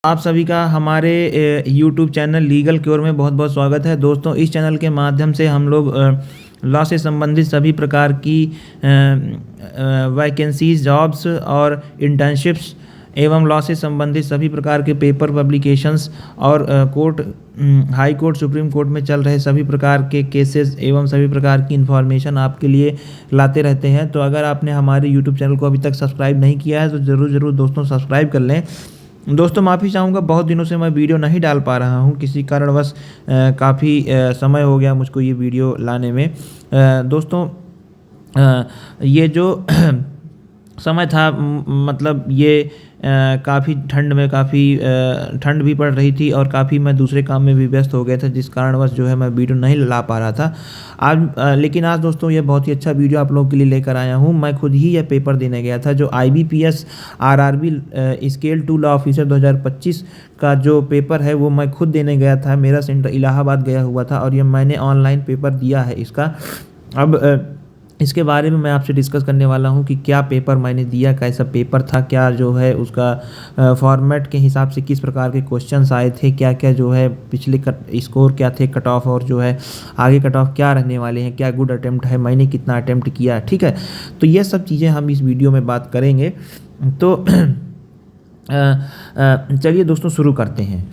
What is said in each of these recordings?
आप सभी का हमारे यूट्यूब चैनल लीगल क्योर में बहुत बहुत स्वागत है। दोस्तों, इस चैनल के माध्यम से हम लोग लॉ से संबंधित सभी प्रकार की वैकेंसीज, जॉब्स और इंटर्नशिप्स एवं लॉ से संबंधित सभी प्रकार के पेपर पब्लिकेशंस और court, high court, supreme court में चल रहे सभी प्रकार के केसेस एवं सभी प्रकार की इन्फॉर्मेशन आपके लिए लाते रहते हैं। तो अगर आपने हमारे यूट्यूब चैनल को अभी तक सब्सक्राइब नहीं किया है तो ज़रूर दोस्तों सब्सक्राइब कर लें। दोस्तों, माफ़ी चाहूँगा, बहुत दिनों से मैं वीडियो नहीं डाल पा रहा हूँ, किसी कारणवश काफ़ी समय हो गया मुझको ये वीडियो लाने में। दोस्तों, ये जो समय था, मतलब ये काफ़ी ठंड भी पड़ रही थी और काफ़ी मैं दूसरे काम में भी व्यस्त हो गया था, जिस कारणवश जो है मैं वीडियो नहीं ला पा रहा था आज। लेकिन आज दोस्तों ये बहुत ही अच्छा वीडियो आप लोगों के लिए लेकर आया हूँ। मैं खुद ही यह पेपर देने गया था, जो IBPS RRB scale 2 law officer 2025 का जो पेपर है वो मैं खुद देने गया था। मेरा सेंटर इलाहाबाद गया हुआ था और ये मैंने ऑनलाइन पेपर दिया है इसका। अब इसके बारे में मैं आपसे डिस्कस करने वाला हूँ कि क्या पेपर मैंने दिया, कैसा पेपर था, क्या जो है उसका फॉर्मेट के हिसाब से किस प्रकार के क्वेश्चंस आए थे, क्या क्या जो है पिछले स्कोर क्या थे, कट ऑफ, और जो है आगे कट ऑफ क्या रहने वाले हैं, क्या गुड अटेम्प्ट है, मैंने कितना अटेम्प्ट किया। ठीक है, तो ये सब चीज़ें हम इस वीडियो में बात करेंगे। तो चलिए दोस्तों शुरू करते हैं।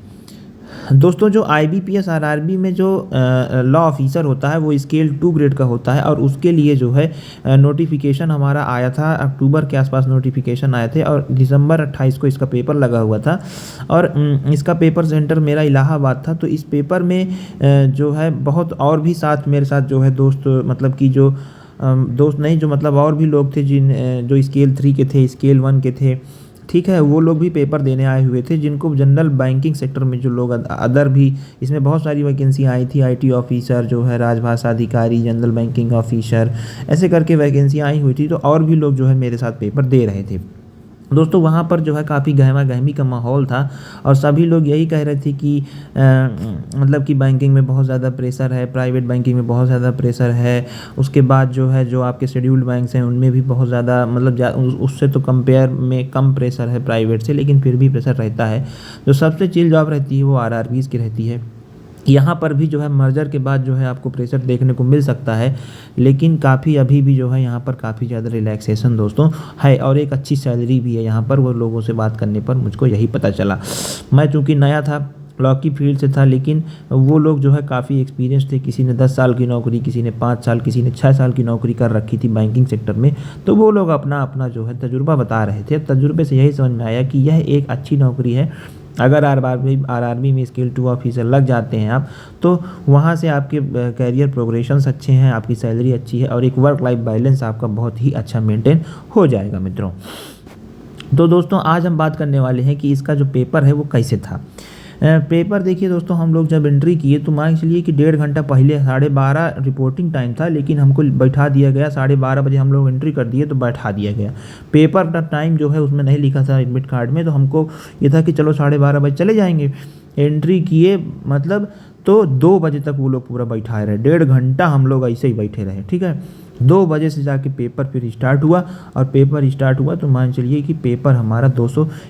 दोस्तों, जो IBPS RRB में जो लॉ ऑफिसर होता है वो स्केल 2 ग्रेड का होता है और उसके लिए जो है नोटिफिकेशन हमारा आया था। अक्टूबर के आसपास नोटिफिकेशन आए थे और दिसंबर 28 को इसका पेपर लगा हुआ था और इसका पेपर सेंटर मेरा इलाहाबाद था। तो इस पेपर में जो है बहुत और भी साथ मेरे साथ जो है दोस्त, मतलब कि जो दोस्त नहीं, जो मतलब और भी लोग थे जो स्केल 3 के थे, स्केल 1 के थे, ठीक है, वो लोग भी पेपर देने आए हुए थे, जिनको जनरल बैंकिंग सेक्टर में जो लोग अदर भी, इसमें बहुत सारी वैकेंसी आई थी। IT ऑफिसर, जो है राजभाषा अधिकारी, जनरल बैंकिंग ऑफिसर, ऐसे करके वैकेंसी आई हुई थी। तो और भी लोग जो है मेरे साथ पेपर दे रहे थे। दोस्तों, वहाँ पर जो है काफ़ी गहमा गहमी का माहौल था और सभी लोग यही कह रहे थे कि मतलब कि बैंकिंग में बहुत ज़्यादा प्रेशर है, प्राइवेट बैंकिंग में बहुत ज़्यादा प्रेशर है। उसके बाद जो है जो आपके शेड्यूल्ड बैंक्स हैं उनमें भी बहुत ज़्यादा, मतलब उससे तो कंपेयर में कम प्रेशर है प्राइवेट से, लेकिन फिर भी प्रेशर रहता है। जो सबसे चिल जॉब रहती है वो RRBs की रहती है। यहाँ पर भी जो है मर्जर के बाद जो है आपको प्रेशर देखने को मिल सकता है, लेकिन काफ़ी अभी भी जो है यहाँ पर काफ़ी ज़्यादा रिलैक्सेशन दोस्तों है और एक अच्छी सैलरी भी है यहाँ पर। वो लोगों से बात करने पर मुझको यही पता चला। मैं चूँकि नया था, लॉ की फील्ड से था, लेकिन वो लोग जो है काफ़ी एक्सपीरियंस थे। किसी ने 10 साल की नौकरी, किसी ने 5 साल, किसी ने 6 साल की नौकरी कर रखी थी बैंकिंग सेक्टर में। तो वो लोग अपना अपना जो है तजुर्बा बता रहे थे। तजुर्बे से यही समझ में आया कि यह एक अच्छी नौकरी है। अगर RRB में स्केल 2 ऑफिसर लग जाते हैं आप, तो वहाँ से आपके कैरियर प्रोग्रेशंस अच्छे हैं, आपकी सैलरी अच्छी है और एक वर्क लाइफ बैलेंस आपका बहुत ही अच्छा मेंटेन हो जाएगा मित्रों। तो दोस्तों, आज हम बात करने वाले हैं कि इसका जो पेपर है वो कैसे था। पेपर देखिए दोस्तों, हम लोग जब एंट्री किए तो मान चलिए कि 1.5 घंटा पहले 12:30 रिपोर्टिंग टाइम था, लेकिन हमको बैठा दिया गया 12:30 बजे। हम लोग एंट्री कर दिए तो बैठा दिया गया। पेपर का टाइम जो है उसमें नहीं लिखा था एडमिट कार्ड में, तो हमको ये था कि चलो 12:30 बजे चले जाएंगे। एंट्री किए मतलब तो 2 बजे तक वो लोग पूरा बैठाए रहे। 1.5 घंटा हम लोग ऐसे ही बैठे रहे। ठीक है, 2 बजे से जाके पेपर फिर स्टार्ट हुआ और पेपर स्टार्ट हुआ तो मान चलिए कि पेपर हमारा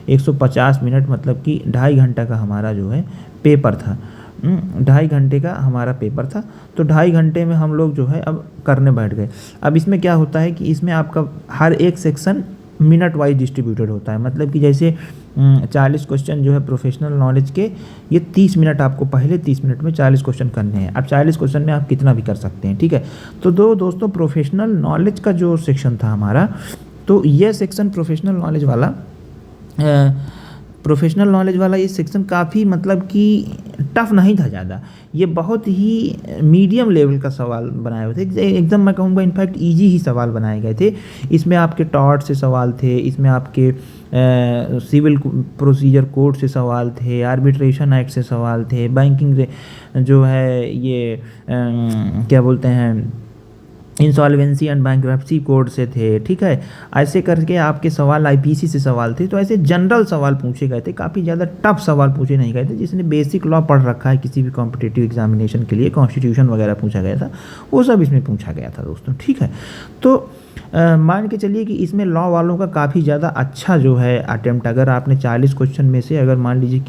150 मिनट, मतलब कि 2.5 घंटा का हमारा जो है पेपर था। 2.5 घंटे का हमारा पेपर था। तो 2.5 घंटे में हम लोग जो है अब करने बैठ गए। अब इसमें क्या होता है कि इसमें आपका हर एक सेक्शन मिनट वाइज डिस्ट्रीब्यूटेड होता है। मतलब कि जैसे 40 क्वेश्चन जो है प्रोफेशनल नॉलेज के, ये 30 मिनट आपको, पहले 30 मिनट में 40 क्वेश्चन करने हैं। अब 40 क्वेश्चन में आप कितना भी कर सकते हैं। ठीक है, तो दोस्तों प्रोफेशनल नॉलेज का जो सेक्शन था हमारा, तो ये सेक्शन प्रोफेशनल नॉलेज वाला ये सेक्शन काफ़ी, मतलब कि टफ नहीं था ज़्यादा। ये बहुत ही मीडियम लेवल का सवाल बनाए हुए थे, एकदम मैं कहूँगा इनफैक्ट इजी ही सवाल बनाए गए थे। इसमें आपके टॉर्ट से सवाल थे, इसमें आपके सिविल प्रोसीजर कोड से सवाल थे, आर्बिट्रेशन एक्ट से सवाल थे, बैंकिंग जो है ये क्या बोलते हैं, इंसॉल्वेंसी एंड बैंक्रप्सी कोड से थे, ठीक है। ऐसे करके आपके सवाल आईपीसी से सवाल थे। तो ऐसे जनरल सवाल पूछे गए थे, काफ़ी ज़्यादा टफ सवाल पूछे नहीं गए थे। जिसने बेसिक लॉ पढ़ रखा है किसी भी कॉम्पिटिटिव एग्जामिनेशन के लिए, कॉन्स्टिट्यूशन वगैरह पूछा गया था, वो सब इसमें पूछा गया था दोस्तों, ठीक है। तो मान के चलिए कि इसमें लॉ वालों का काफ़ी ज़्यादा अच्छा जो है अटेम्प्ट, अगर आपने 40 क्वेश्चन में से अगर मान लीजिए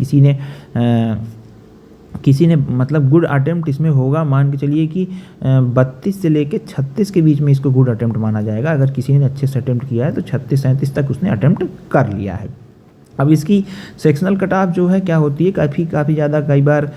किसी ने मतलब गुड अटेम्प्ट इसमें होगा, मान के चलिए कि 32 से लेके 36 के बीच में इसको गुड अटेम्प्ट माना जाएगा। अगर किसी ने अच्छे से अटेम्प्ट किया है तो 36-37 तक उसने अटेम्प्ट कर लिया है। अब इसकी सेक्शनल कट ऑफ जो है क्या होती है, काफ़ी ज़्यादा कई बार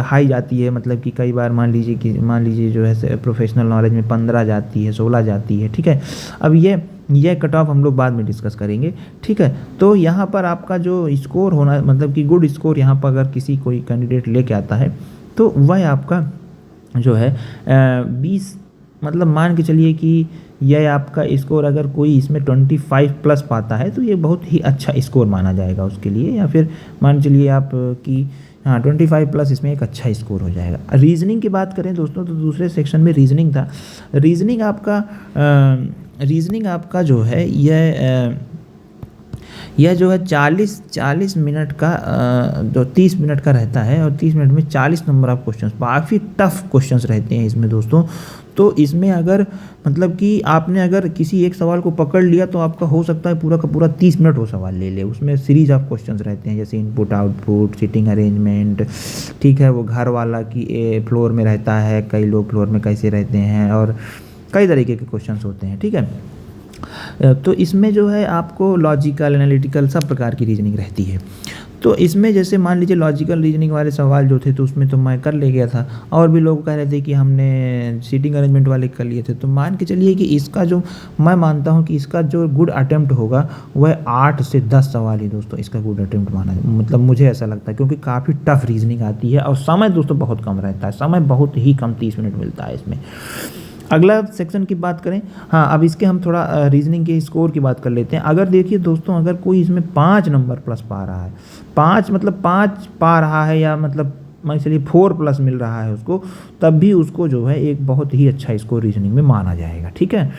हाई जाती है। मतलब कि कई बार मान लीजिए जो है प्रोफेशनल नॉलेज में 15 जाती है, 16 जाती है, ठीक है। अब ये कट ऑफ हम लोग बाद में डिस्कस करेंगे, ठीक है। तो यहाँ पर आपका जो स्कोर होना, मतलब कि गुड स्कोर यहाँ पर अगर कोई कैंडिडेट लेके आता है तो वह आपका जो है 20, मतलब मान के चलिए कि यह आपका स्कोर अगर कोई इसमें 25 प्लस पाता है तो ये बहुत ही अच्छा स्कोर माना जाएगा उसके लिए। या फिर मान चलिए आप कि हाँ 25 प्लस इसमें एक अच्छा स्कोर हो जाएगा। रीजनिंग की बात करें दोस्तों तो दूसरे सेक्शन में रीजनिंग था। रीजनिंग आपका जो है यह जो है 40 मिनट का जो 30 मिनट का रहता है, और 30 मिनट में 40 नंबर ऑफ क्वेश्चंस, काफ़ी टफ क्वेश्चंस रहते हैं इसमें दोस्तों। तो इसमें अगर मतलब कि आपने अगर किसी एक सवाल को पकड़ लिया तो आपका हो सकता है पूरा का पूरा 30 मिनट वो सवाल ले ले। उसमें सीरीज ऑफ क्वेश्चंस रहते हैं, जैसे इनपुट आउटपुट, सीटिंग अरेंजमेंट, ठीक है। वो घर वाला की फ्लोर में रहता है, कई लोग फ्लोर में कैसे रहते हैं, और कई तरीके के क्वेश्चंस होते हैं, ठीक है। तो इसमें जो है आपको लॉजिकल, एनालिटिकल सब प्रकार की रीजनिंग रहती है। तो इसमें जैसे मान लीजिए लॉजिकल रीजनिंग वाले सवाल जो थे तो उसमें तो मैं कर ले गया था, और भी लोग कह रहे थे कि हमने सीटिंग अरेंजमेंट वाले कर लिए थे। तो मान के चलिए कि इसका जो मैं मानता हूँ कि इसका जो गुड अटेम्प्ट होगा वह 8 से 10 सवाल ही दोस्तों इसका गुड अटेम्प्ट माना, मतलब मुझे ऐसा लगता है, क्योंकि काफ़ी टफ रीजनिंग आती है और समय दोस्तों बहुत कम रहता है, समय बहुत ही कम 30 मिनट मिलता है इसमें। अगला सेक्शन की बात करें, हाँ अब इसके हम थोड़ा रीजनिंग के स्कोर की बात कर लेते हैं। अगर देखिए दोस्तों, अगर कोई इसमें 5 नंबर प्लस पा रहा है, 5 पा रहा है, या मतलब मान चलिए 4 प्लस मिल रहा है उसको, तब भी उसको जो है एक बहुत ही अच्छा स्कोर रीजनिंग में माना जाएगा, ठीक है।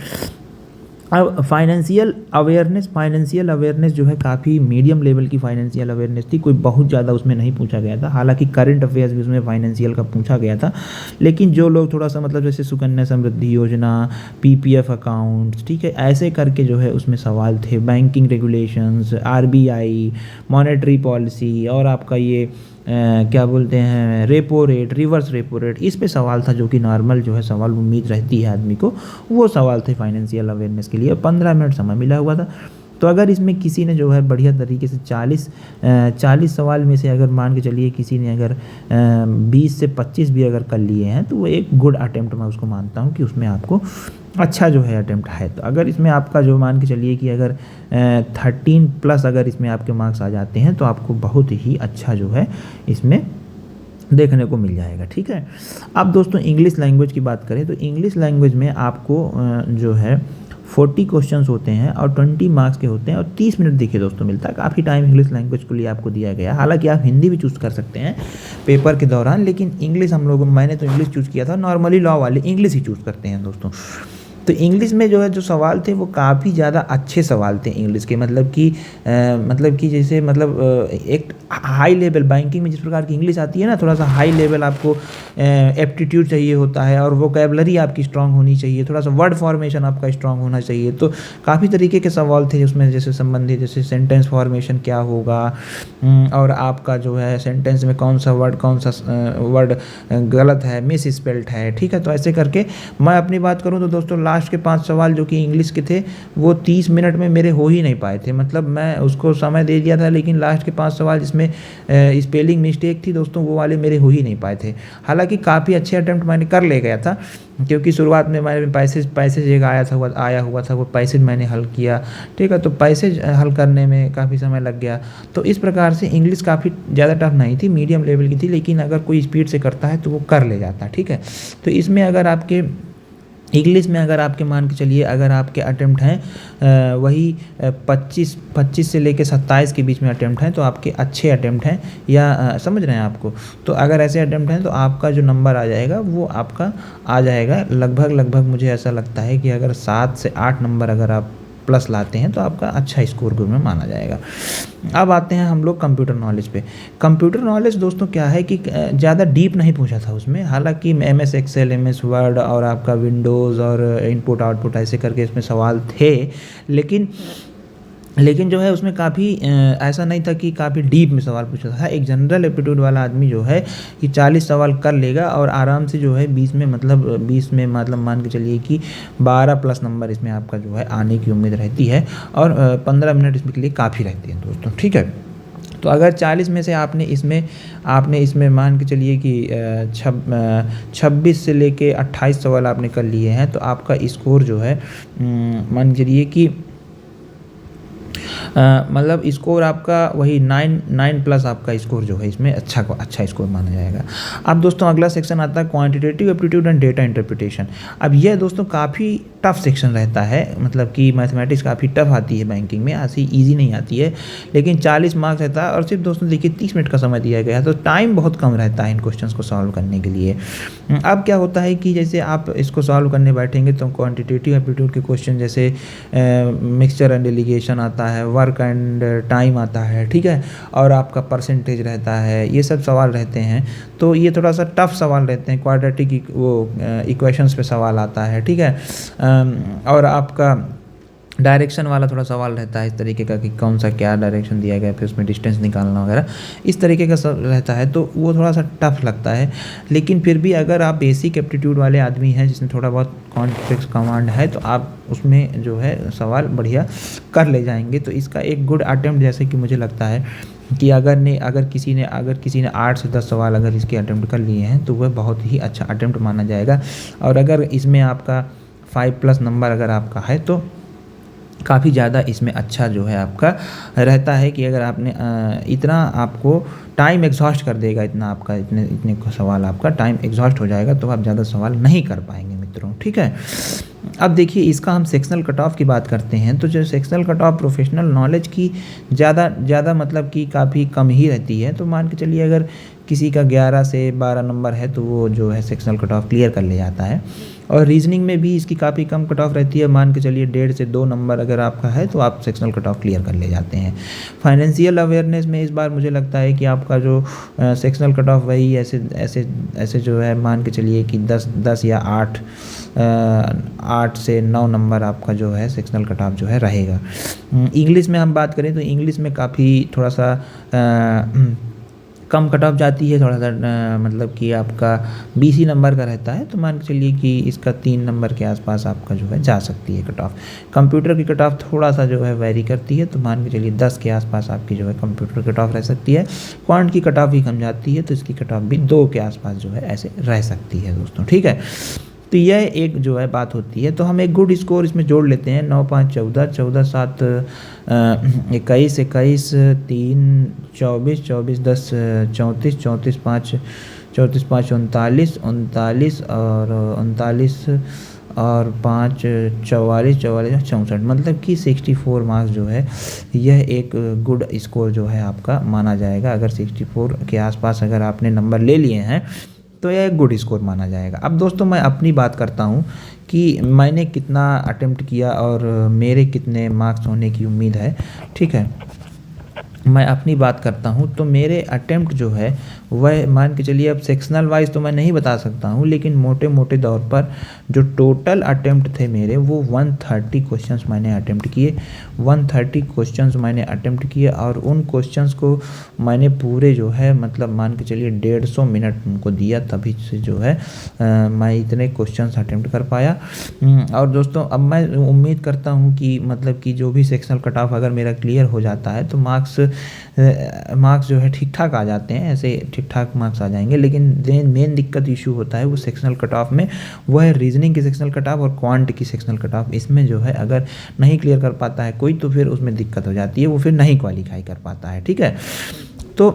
अब फाइनेंशियल अवेयरनेस जो है काफ़ी मीडियम लेवल की फाइनेंशियल अवेयरनेस थी, कोई बहुत ज़्यादा उसमें नहीं पूछा गया था। हालांकि करंट अफेयर्स भी उसमें फाइनेंशियल का पूछा गया था, लेकिन जो लोग थोड़ा सा मतलब जैसे सुकन्या समृद्धि योजना, पीपीएफ अकाउंट्स, ठीक है, ऐसे करके जो है उसमें सवाल थे। Banking regulations, RBI, monetary policy, और आपका ये क्या बोलते हैं repo rate, reverse repo rate, इस पे सवाल था, जो कि नॉर्मल जो है सवाल उम्मीद रहती है आदमी को, वो सवाल थे फाइनेंशियल अवेयरनेस के लिए। 15 मिनट समय मिला हुआ था। तो अगर इसमें किसी ने जो है बढ़िया तरीके से 40 सवाल में से अगर मान के चलिए किसी ने अगर 20 से 25 भी अगर कर लिए हैं तो वो एक गुड अटेम्प्ट मैं उसको मानता हूँ कि उसमें आपको अच्छा जो है अटेम्प्ट है। तो अगर इसमें आपका जो मान के चलिए कि अगर 13 प्लस अगर इसमें आपके मार्क्स आ जाते हैं तो आपको बहुत ही अच्छा जो है इसमें देखने को मिल जाएगा, ठीक है। अब दोस्तों इंग्लिश लैंग्वेज की बात करें तो इंग्लिश लैंग्वेज में आपको जो है 40 क्वेश्चंस होते हैं और 20 मार्क्स के होते हैं, और 30 मिनट देखिए दोस्तों मिलता है। काफ़ी टाइम इंग्लिश लैंग्वेज के लिए आपको दिया गया है। हालांकि आप हिंदी भी चूज़ कर सकते हैं पेपर के दौरान, लेकिन इंग्लिश मैंने तो इंग्लिश चूज़ किया था। नॉर्मली लॉ वाले इंग्लिश ही चूज़ करते हैं दोस्तों। तो इंग्लिश में जो है जो सवाल थे वो काफ़ी ज़्यादा अच्छे सवाल थे इंग्लिश के, मतलब कि जैसे एक हाई लेवल बैंकिंग में जिस प्रकार की इंग्लिश आती है ना, थोड़ा सा हाई लेवल आपको एप्टीट्यूड चाहिए होता है, और वोकैबुलरी आपकी स्ट्रांग होनी चाहिए, थोड़ा सा वर्ड फॉर्मेशन आपका स्ट्रांग होना चाहिए। तो काफ़ी तरीके के सवाल थे उसमें, जैसे संबंधित जैसे सेंटेंस फॉर्मेशन क्या होगा, और आपका जो है सेंटेंस में कौन सा वर्ड गलत है, मिस स्पेल्ड है, ठीक है। तो ऐसे करके मैं अपनी बात करूँ तो दोस्तों लास्ट के 5 सवाल जो कि इंग्लिश के थे वो 30 मिनट में मेरे हो ही नहीं पाए थे। मतलब मैं उसको समय दे दिया था, लेकिन लास्ट के 5 सवाल जिसमें स्पेलिंग मिस्टेक थी दोस्तों वो वाले मेरे हो ही नहीं पाए थे। हालांकि काफ़ी अच्छे अटेम्प्ट मैंने कर ले गया था, क्योंकि शुरुआत में मैंने पैसेज एक आया हुआ था, वो पैसेज मैंने हल किया, ठीक है। तो पैसेज हल करने में काफ़ी समय लग गया। तो इस प्रकार से इंग्लिश काफ़ी ज़्यादा टफ नहीं थी, मीडियम लेवल की थी, लेकिन अगर कोई स्पीड से करता है तो वो कर ले जाता है, ठीक है। तो इसमें अगर आपके इंग्लिश में अगर आपके मान के चलिए अगर आपके अटेम्प्ट हैं वही 25 से लेके 27 के बीच में अटेम्प्ट हैं तो आपके अच्छे अटेम्प्ट हैं या समझ रहे हैं आपको। तो अगर ऐसे अटेम्प्ट हैं तो आपका जो नंबर आ जाएगा वो आपका आ जाएगा लगभग मुझे ऐसा लगता है कि अगर 7 से 8 नंबर अगर आप प्लस लाते हैं तो आपका अच्छा स्कोर ग्रुप में माना जाएगा। अब आते हैं हम लोग कंप्यूटर नॉलेज पे। कंप्यूटर नॉलेज दोस्तों क्या है कि ज़्यादा डीप नहीं पूछा था उसमें, हालांकि MS एक्सेल, MS वर्ड और आपका विंडोज़ और इनपुट आउटपुट ऐसे करके इसमें सवाल थे, लेकिन जो है उसमें काफ़ी ऐसा नहीं था कि काफ़ी डीप में सवाल पूछा था। एक जनरल एप्टीट्यूड वाला आदमी जो है कि 40 सवाल कर लेगा और आराम से जो है 20 में मतलब मान के चलिए कि 12 प्लस नंबर इसमें आपका जो है आने की उम्मीद रहती है और 15 मिनट इसमें के लिए काफ़ी रहते हैं दोस्तों, ठीक है। तो अगर 40 में से आपने इसमें मान के चलिए कि 26 से लेके 28 सवाल आपने कर लिए हैं तो आपका स्कोर जो है मान के चलिए कि मतलब स्कोर आपका वही 9 प्लस आपका स्कोर जो है इसमें अच्छा स्कोर माना जाएगा। अब दोस्तों अगला सेक्शन आता है quantitative aptitude and data interpretation. अब यह दोस्तों काफ़ी टफ सेक्शन रहता है, मतलब कि मैथमेटिक्स काफ़ी टफ आती है बैंकिंग में, ऐसी ईजी नहीं आती है, लेकिन 40 मार्क्स रहता है और सिर्फ दोस्तों देखिए 30 मिनट का समय दिया गया है तो टाइम बहुत कम रहता है इन क्वेश्चंस को सॉल्व करने के लिए। अब क्या होता है कि जैसे आप इसको सॉल्व करने बैठेंगे तो क्वांटिटेटिव एप्टीट्यूड के क्वेश्चन जैसे मिक्सचर एंड डेलीगेशन आता है, वर्क एंड टाइम आता है, ठीक है, और आपका परसेंटेज रहता है, ये सब सवाल रहते हैं। तो ये थोड़ा सा टफ सवाल रहते हैं, क्वाड्रेटिक वो इक्वेशंस पे सवाल आता है, ठीक है, और आपका डायरेक्शन वाला थोड़ा सवाल रहता है इस तरीके का कि कौन सा क्या डायरेक्शन दिया गया फिर उसमें डिस्टेंस निकालना वगैरह, इस तरीके का सब रहता है तो वो थोड़ा सा टफ लगता है। लेकिन फिर भी अगर आप बेसिक एप्टीट्यूड वाले आदमी हैं जिसमें थोड़ा बहुत कॉन्टेक्स्ट कमांड है तो आप उसमें जो है सवाल बढ़िया कर ले जाएंगे। तो इसका एक गुड अटेम्प्ट जैसे कि मुझे लगता है कि अगर किसी ने 8 से 10 सवाल अगर इसके अटेम्प्ट कर लिए हैं तो वह बहुत ही अच्छा अटेम्प्ट माना जाएगा। और अगर इसमें आपका 5+ नंबर अगर आपका है तो काफ़ी ज़्यादा इसमें अच्छा जो है आपका रहता है कि अगर आपने इतना आपको टाइम एग्जॉस्ट कर देगा, इतना आपका इतने सवाल आपका टाइम एग्जॉस्ट हो जाएगा तो आप ज़्यादा सवाल नहीं कर पाएंगे मित्रों, ठीक है। अब देखिए इसका हम सेक्शनल कट ऑफ की बात करते हैं तो जो sectional cut off professional knowledge की ज़्यादा मतलब कि काफ़ी कम ही रहती है। तो मान के चलिए अगर किसी का 11 से 12 नंबर है तो वो जो है सेक्शनल कट ऑफ क्लियर कर ले जाता है। और रीजनिंग में भी इसकी काफ़ी कम कट ऑफ रहती है, मान के चलिए 1.5 से 2 नंबर अगर आपका है तो आप सेक्शनल कट ऑफ क्लियर कर ले जाते हैं। फाइनेंशियल अवेयरनेस में इस बार मुझे लगता है कि आपका जो सेक्शनल कट ऑफ वही ऐसे जो है मान के चलिए कि 10 या 8 से 9 नंबर आपका जो है सेक्शनल कट ऑफ जो है रहेगा। इंग्लिश में हम बात करें तो इंग्लिश में काफ़ी थोड़ा सा कम कट ऑफ जाती है, थोड़ा सा मतलब कि आपका 20 ही नंबर का रहता है तो मान के चलिए कि इसका 3 नंबर के आसपास आपका जो है जा सकती है कट ऑफ। कंप्यूटर की कट ऑफ थोड़ा सा जो है वेरी करती है तो मान के चलिए 10 के आसपास आपकी जो है कंप्यूटर कट ऑफ रह सकती है। क्वांट की कट ऑफ भी कम जाती है तो इसकी कट ऑफ भी 2 के आसपास जो है ऐसे रह सकती है दोस्तों, ठीक है। तो यह एक जो है बात होती है। तो हम एक गुड स्कोर इसमें जोड़ लेते हैं, 9 5 14 14 7 21 21 3 24 24 10 34 34 5 34 5 39 39 और 39 और 5 44 44 64 मतलब कि 64 मार्क्स जो है यह एक गुड स्कोर जो है आपका माना जाएगा। अगर 64 के आसपास अगर आपने नंबर ले लिए हैं तो यह एक गुड स्कोर माना जाएगा। अब दोस्तों मैं अपनी बात करता हूँ कि मैंने कितना अटेम्प्ट किया और मेरे कितने मार्क्स होने की उम्मीद है, ठीक है। मैं अपनी बात करता हूँ तो मेरे अटेम्प्ट जो है वह मान के चलिए, अब सेक्शनल वाइज तो मैं नहीं बता सकता हूँ लेकिन मोटे मोटे तौर पर जो टोटल अटेम्प्ट थे मेरे वो 130 क्वेश्चंस मैंने अटेम्प्ट किए। 130 क्वेश्चंस मैंने अटेम्प्ट किए और उन क्वेश्चंस को मैंने पूरे जो है मतलब मान के चलिए 150 मिनट उनको दिया, तभी से जो है मैं इतने क्वेश्चंस अटेम्प्ट कर पाया। और दोस्तों अब मैं उम्मीद करता हूँ कि मतलब कि जो भी सेक्शनल कट ऑफ अगर मेरा क्लियर हो जाता है तो मार्क्स जो है ठीक ठाक आ जाते हैं, ऐसे ठीक ठाक मार्क्स आ जाएंगे। लेकिन मेन दिक्कत इशू होता है वो सेक्शनल कट ऑफ में, वो है रीजनिंग की सेक्शनल कट ऑफ और क्वांट की सेक्शनल कट ऑफ। इसमें जो है अगर नहीं क्लियर कर पाता है कोई तो फिर उसमें दिक्कत हो जाती है, वो फिर नहीं क्वालिफाई कर पाता है, ठीक है। तो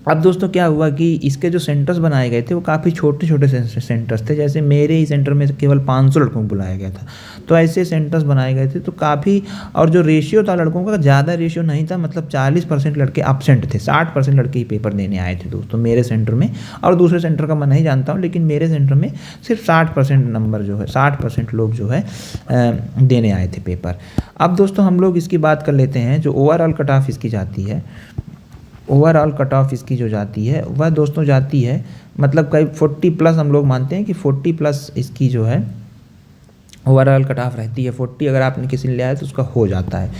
अब दोस्तों क्या हुआ कि इसके जो सेंटर्स बनाए गए थे वो काफ़ी छोटे छोटे सेंटर्स थे। जैसे मेरे ही सेंटर में केवल 500 लड़कों को बुलाया गया था। तो ऐसे सेंटर्स बनाए गए थे तो काफ़ी, और जो रेशियो था लड़कों का ज़्यादा रेशियो नहीं था, मतलब 40% लड़के एब्सेंट थे, 60% लड़के ही पेपर देने आए थे दोस्तों मेरे सेंटर में। और दूसरे सेंटर का मैं नहीं जानता हूँ, लेकिन मेरे सेंटर में सिर्फ 60% नंबर जो है, 60% लोग जो है देने आए थे पेपर। अब दोस्तों हम लोग इसकी बात कर लेते हैं, जो ओवरऑल कट ऑफ इसकी जाती है, ओवरऑल कट ऑफ इसकी जो जाती है वह दोस्तों जाती है, मतलब करीब 40+ हम लोग मानते हैं कि 40+ इसकी जो है ओवरऑल कट ऑफ रहती है। 40 अगर आपने किसी ने लिया है तो उसका हो जाता है।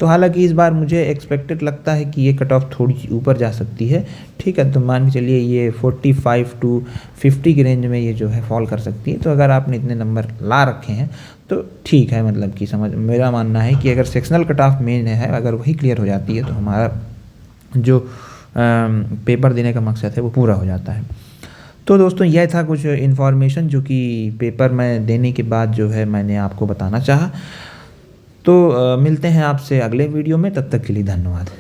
तो हालांकि इस बार मुझे एक्सपेक्टेड लगता है कि ये कट ऑफ थोड़ी सी ऊपर जा सकती है। ठीक है, तो मान के चलिए ये 45 to 50 की रेंज में ये जो है फॉल कर सकती है। तो अगर आपने इतने नंबर ला रखे हैं तो ठीक है, मतलब कि समझ, मेरा मानना है कि अगर सेक्शनल कट ऑफ मेन है, अगर वही क्लियर हो जाती है तो हमारा जो पेपर देने का मकसद है वो पूरा हो जाता है। तो दोस्तों यह था कुछ इन्फॉर्मेशन जो कि पेपर में देने के बाद जो है मैंने आपको बताना चाहा। तो मिलते हैं आपसे अगले वीडियो में, तब तक के लिए धन्यवाद।